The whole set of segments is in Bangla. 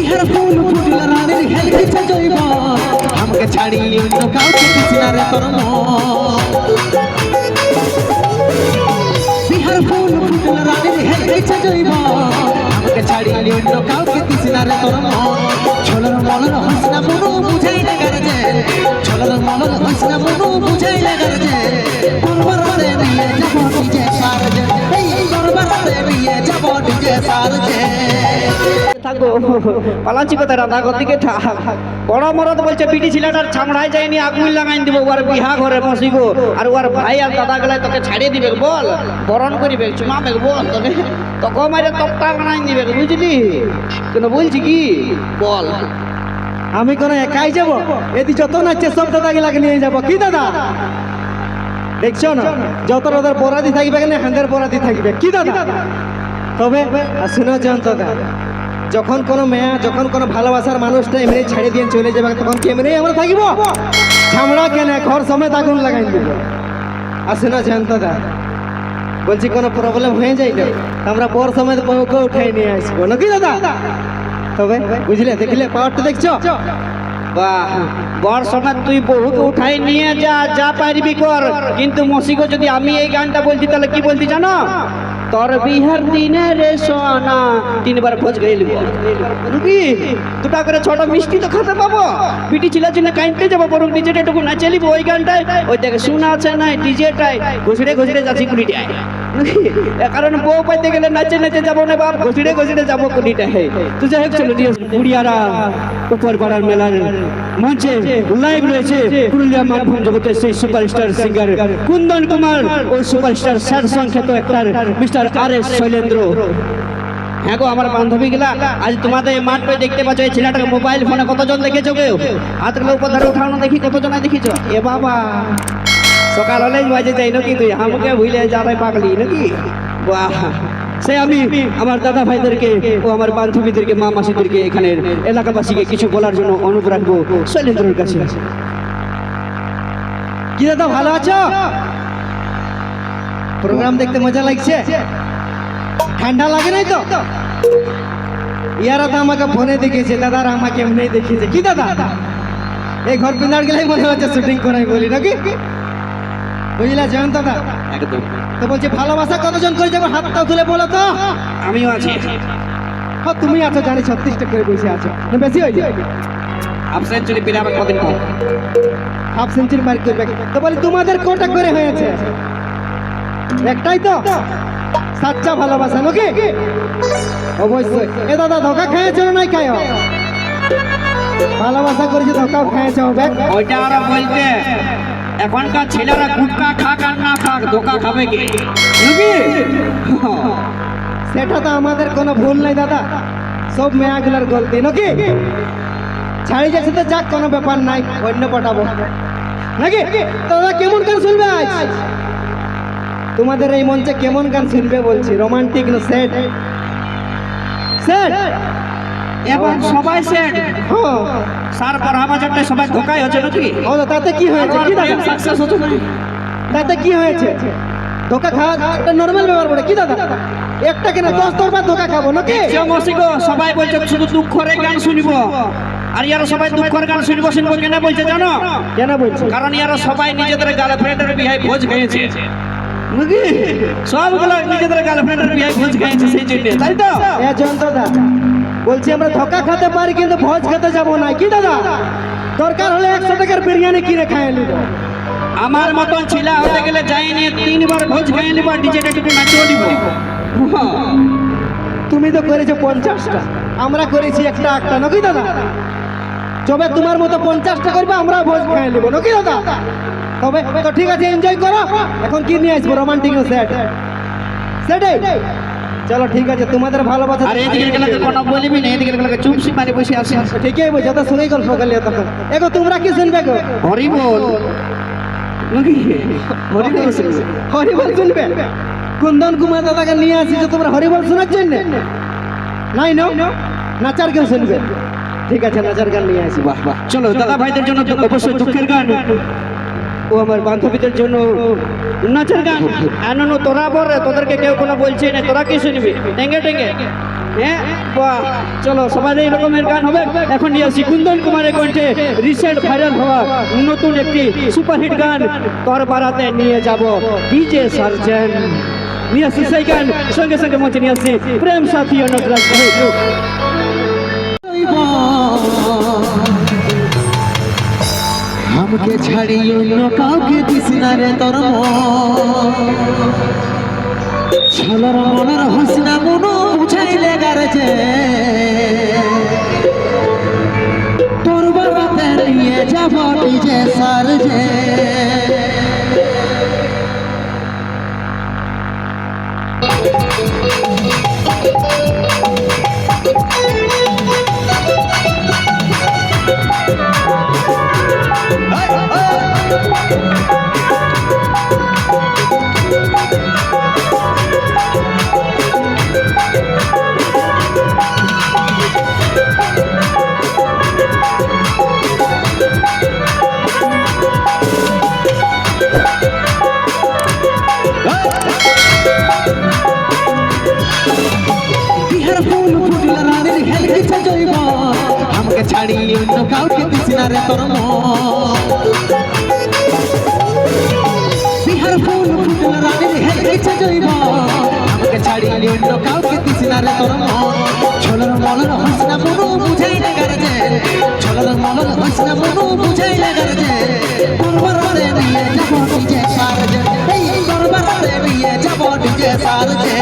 বিহার ফুল ফুটল রানীর হেলকেছে জৈব আমাকে ছাড়ি অন্য কাউকে দিছিনা রে তোর মন বিহার ফুল ফুটল রানীর হেলকেছে জৈব আমাকে ছাড়ি অন্য কাউকে দিছিনা রে তোর মন ছলর মলর হসনা মনো বুঝাই না গরজে ছলর মলর হসনা মনো বুঝাই না গরজে দরবারে নিয়ে যাব ডিজে সারজে এই দরবারে নিয়ে যাব ডিজে সারজে থাকো পালাচ্ছি কোথায় রাধাঘর দিকে থাক বড় মরদ বলছে পিটি ছেলেটার ছামড়ায় যায়নি আগুন লাগাই দিব ওর বিহা ঘরে বসিগো আর ওর ভাই আর দাদা গেলায় তোকে ছাড়িয়ে দিবে বল বরণ করিবে চুমাবে বল তোকে তোকে মারে তক্তা বানাই দিবে বুঝলি কেন বলছি কি বল আমি কোন একাই যাব এদি যত নাচছে সব দাদা গেলাকে নিয়ে যাব কি দাদা দেখছো না যত দাদার বরাদি থাকবে কেন হাঙ্গের বরাদি থাকবে কি দাদা তবে শুনো জয়ন্ত দাদা যখন কোনো মেয়া যখন কোনো ভালোবাসার মানুষটা এমনি ছেড়ে দিয়ে চলে যাবে তখন কি এমনি আমরা থাকিব ছামড়া কেন ঘর সমেত আগুন লাগাই দিব আর শুনো জয়ন্ত দাদা বলছি কোনো প্রবলেম হয়ে যাইলে আমরা পর সমেত বউকে উঠাই নিয়ে আসবো নাকি দাদা তবে বুঝলে দেখলে পাওয়ারটা দেখছো বাহ বর সময় তুই বহুকে উঠাই নিয়ে যা যা পারবি কর কিন্তু মসিগো যদি আমি এই গানটা বলছি তাহলে কি বলতি জানো তোর বিহার দিনে রে সোনা তিনবার ভোজ গেলিব কি দুটা করে ছোট মিষ্টি তো খেতে পাবো পিটি ছিলার জন্য কাইনতে যাবো বরং ডিজেটা একটু না চলিব ওই গানটায় ওই দেখে শোনা আছে না ডিজেটাই ঘুষড়ে ঘুষড়ে যাচ্ছি কুড়িটায় কারণ বউ পাইতে গেলে নাচে নাচে যাবো না বাপ ঘুষড়ে ঘুষড়ে যাবো কুড়িটায় তুই যাই হোক চলো বুড়িয়ারা উপর পাড়ার মেলার মঞ্চে লাইভ রয়েছে পুরুলিয়া মানভূম জগতের সেই সুপারস্টার সিঙ্গার কুন্দন কুমার ও সুপারস্টার স্যার সংখ্যাত একটার মিস্টার আর.এস. শৈলেন্দ্র হ্যাঁ গো আমার বান্ধবী গেলা আজ তোমাদের মাঠ পেয়ে দেখতে পাচ্ছ এই ছেলেটাকে মোবাইল ফোনে কতজন দেখেছো কেউ হাতগুলো উপর ধরে উঠানো দেখি কতজন দেখিছো এ বাবা সকাল হলেই বাজে যাই নাকি তুই আমাকে ভুলে যাবে পাগলি নাকি বাহ সে আমি আমার দাদা ভাইদেরকে ও আমার বান্ধবীদেরকে মা মাসিদেরকে এখানের এলাকাবাসীকে কিছু বলার জন্য অনুরোধ রাখবো শৈলেন্দ্রের কাছে কি দাদা ভালো আছো প্রোগ্রাম দেখতে মজা লাগছে ঠান্ডা লাগে নাই তো ইয়ারা তো আমাকে ফোনে দেখেছে দাদারা আমাকে এমনি দেখেছে কি দাদা এই ঘর পিন্দার গেলেই মনে হচ্ছে শুটিং করাই বলি নাকি বুঝলা জয়ন্ত দাদা একদম তো বলছি ভালোবাসা কতজন করে যাবো হাতটা তুলে বলো তো আমিও আছি হ্যাঁ তুমি আছো জানি 36টা করে বসে আছো না বেশি হয়ে যায় হাফ সেঞ্চুরি পেলে আবার কদিন পর হাফ সেঞ্চুরি মার করবে তো বলি তোমাদের কটা করে হয়েছে একটাই তো সাচ্চা ভালোবাসা নাকি অবশ্যই এ দাদা ধোকা খেয়েছো না নাই খায় ভালোবাসা করেছে ধোকাও খেয়েছে হবে ওইটা আরো বলতে এখনকার ছেলেরা গুটকা খাক আর না খাক ধোকা খাবে কি নাকি সেটা তো আমাদের কোনো ভুল নাই দাদা সব মেয়াগুলার গলতি নাকি ছাড়ি যাচ্ছে তো যাক কোনো ব্যাপার নাই অন্য পটাবো নাকি দাদা কেমন গান শুনবে আজ তোমাদের এই মঞ্চে কেমন গান শুনবে বলছি রোমান্টিক না সেট সেট এবং সবাই সেট হ্যাঁ সার পর হামাজারটা সবাই ধোকায় হচ্ছে নাকি ও তাতে কি হয়েছে কি দাদা সাকসেস হচ্ছে না তাতে কি হয়েছে ধোকা খাওয়া একটা নর্মাল ব্যাপার বলে কি দাদা একটা কেন 10 বার ধোকা খাবো নাকি মসিগো সবাই বলছে শুধু দুঃখের গান শুনবো আর ইয়ারা সবাই দুঃখের গান শুনবো কেন বলছে জানো কেন বলছো কারণ ইয়ারা সবাই নিজেদের গার্লফ্রেন্ডের বিয়ে ভোজ খেয়েছে নাকি সবগুলো নিজেদের গার্লফ্রেন্ডের বিয়ে ভোজ খেয়েছে সেই জন্য তাই তো এ জয়ন্ত দাদা বলছি আমরা ধোকা খেতে পারি কিন্তু ভোজ খেতে যাবো না কি দাদা দরকার হলে 100 টাকার বিরিয়ানি কিনে খাইয়ে নিব আমার মতন ছিলা হতে গেলে যাইনি 3 বার ভোজ খেয়ে নিব ডিজেটা একটু নাচিয়ে দিব তুমি তো করেছো 50টা আমরা করেছি একটা নাকি দাদা তবে তোমার মতো 50টা করবে আমরা ভোজ খাইয়ে নিব নাকি দাদা তবে তো ঠিক আছে এনজয় করো এখন কি নিয়ে আসবো রোমান্টিক সেট সেটাই চলো ঠিক আছে তোমাদের ভালোবাসা আর এদিকে গেলাকে কোনো বলিবি না এদিকে গেলাকে চুপসি মারি বসে আসি ঠিকই বলছো তো শুনেই গল্প করলে তখন এগো তোমরা কি শুনবে গো হরি বল নাকি হরিবল শুনবে হরিবল শুনবে কুন্দন কুমার দাদাকে নিয়ে আসিছো তোমরা হরিবল শোনার জন্য নাই নাচার গান শুনবে ঠিক আছে নাচার গান নিয়ে আসি বাহ বাহ চলো দাদা ভাইদের জন্য অবশ্যই দুঃখের গান ও আমার বান্ধবীদের জন্য নাচের গান আনন্দ তোরা বল তোদেরকে কেউ কোনো বলছে না তোরা কি শুনবি টেঙ্গে টেঙ্গে হ্যাঁ বাহ, চলো সবাই এই রকমের গান হবে। এখন নিয়ে আসি কুন্দন কুমারের কণ্ঠে রিসেন্ট ভাইরাল হওয়া নতুন একটি সুপারহিট গান তোর বারাতে নিয়ে যাব ডিজে সার্জেন। নিয়ে আসি সেই গান, সঙ্গে সঙ্গে মঞ্চে নিয়ে আসি প্রেম সাথী অনুরাগ ভাই। আমাকে ছাড়ি অন্য কাউকে দিস না রে তোর ছলর মনের হসনা মনো বুঝাইলে গারজে তোর বাবাতে নিয়ে যাব ডিজে সারজে। বিহার ফুল ফুটল রানীর হেলকিছে জৈব আমাকে ছাড়ি অন্য কাউকে দিস না রে তোর বিহার ফুল ফুটল রানীর হেলকিছে জৈব আমাকে ছাড়ি অন্য কাউকে দিস না রে তোর ছলর মলর হসনা মনো বুঝাইলে গারজে ছলর মলর হসনা মনো বুঝাইলে গারজে দরবারে নিয়ে যাব ডিজে সারজে এই দরবারে নিয়ে যাব ডিজে সারজে।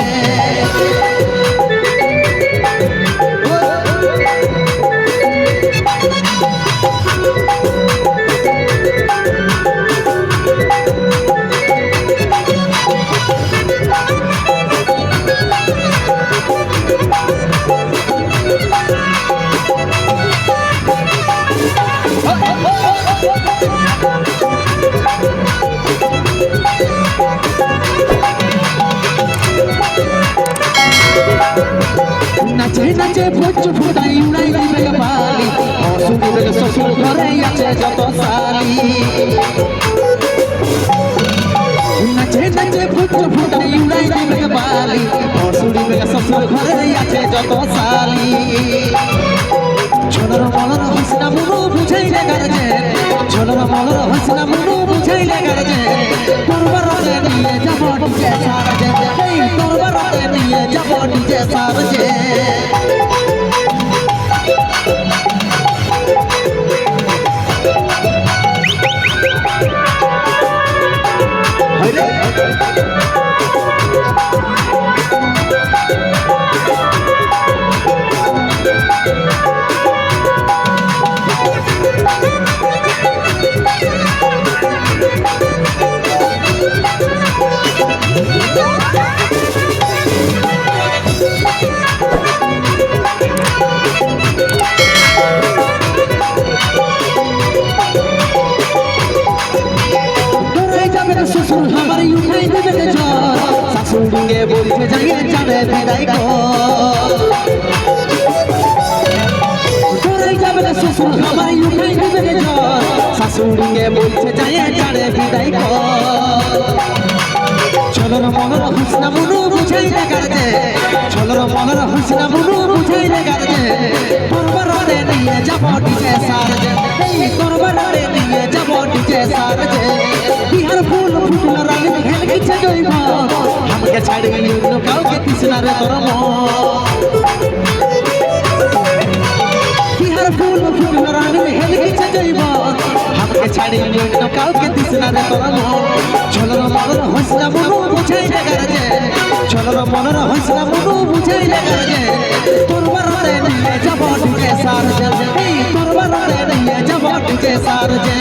নাচে নাচে ভোজ ফুটাই উড়াই দিবে বালি অসুবিধে শ্বশুর ঘরে আছে যত সালি নাচে নাচে ভোজ ফুটাই উড়াই দিবে বালি অসুবিধে শ্বশুর ঘরে আছে যত সালি ছলর মলর হসনা মনো বুঝাইলে গারজে ছলর মলর হসনা মনো বুঝাইলে গারজে দরবারে নিয়ে যাব ডিজে সারজে এই দরবারে নিয়ে যাব ডিজে সারজে। শ্বশুর আমারই উঠাই দেবে ঝড় শাশুড়িকে বলছে যাইয়ে যাবে বিদায় করাই যাবে না শ্বশুর আমারই উঠাই দেবে ঝড় শাশুড়িকে বলছে যাইয়ে যাবে বিদায় ছলর মলর হসনা মনো বুঝাইলে গারজে ছলর মলর হসনা মনো বুঝাইলে গারজে দরবারে নিয়ে যাব ডিজে সারজে এই দরবারে নিয়ে যাব ডিজে সারজে। বিহার ফুল ফুটল রানীর হেলকিছে জৈব আমাকে ছাড়ি অন্য কাউকে দিস না রে তোর বিহার ফুল ফুটল রানীর হেলকিছে জৈব আমাকে ছাড়ি অন্য কাউকে দিস না রে তোর ছলর মলর হসনা মনো বুঝাইলে গারজে ছলর মলর হসনা মনো বুঝাইলে গারজে দরবারে নিয়ে যাব ডিজে সারজে এই দরবারে নিয়ে যাব ডিজে সারজে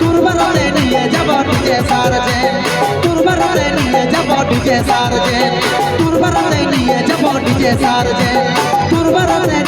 দরবারে নিয়ে যাব ডিজে সারজে দরবারে নিয়ে যাব ডিজে সারজে দরবারে নিয়ে যাব ডিজে সারজে দরবারে